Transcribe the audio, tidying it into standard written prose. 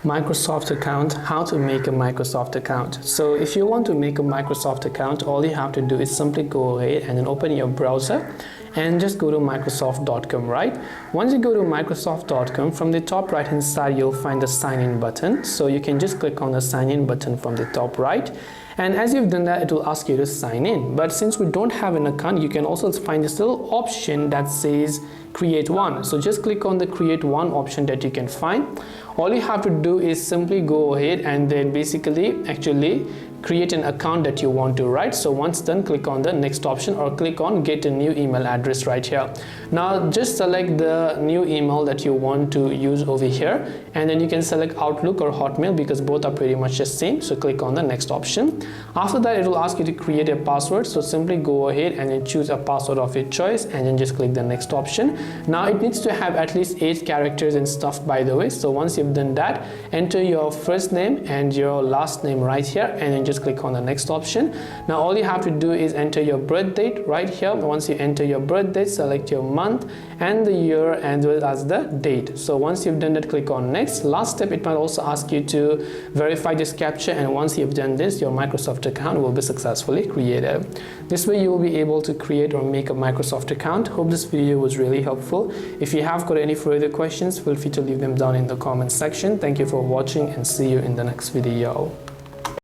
Microsoft account, how to make a Microsoft account. So if you want to make a Microsoft account, all you have to do is simply go ahead and then open your browser and just go to microsoft.com, right? Once you go to microsoft.com, from the top right hand side you'll find the sign in button. So you can just click on the sign in button from the top right, and as you've done that, it will ask you to sign in. But since we don't have an account, you can also find this little option that says create one. So just click on the create one option that you can find. All you have to do is simply go ahead and then basically actually create an account that you want to, right? So once done, click on the next option or click on get a new email address right here. Now just select the new email that you want to use over here, and then you can select Outlook or Hotmail because both are pretty much the same. So click on the next option. After that, it will ask you to create a password. So simply go ahead and then choose a password of your choice and then just click the next option. Now it needs to have at least 8 characters and stuff, by the way. So once you've done that, enter your first name and your last name right here, and then just click on the next option. Now all you have to do is enter your birth date right here. Once you enter your birth date, select your month and the year as well as the date. So once you've done that, click on next. Last step, it might also ask you to verify this CAPTCHA, and once you've done this, your Microsoft account will be successfully created. This way you will be able to create or make a Microsoft account. Hope this video was really helpful. If you have got any further questions, feel free to leave them down in the comment section. Thank you for watching and see you in the next video.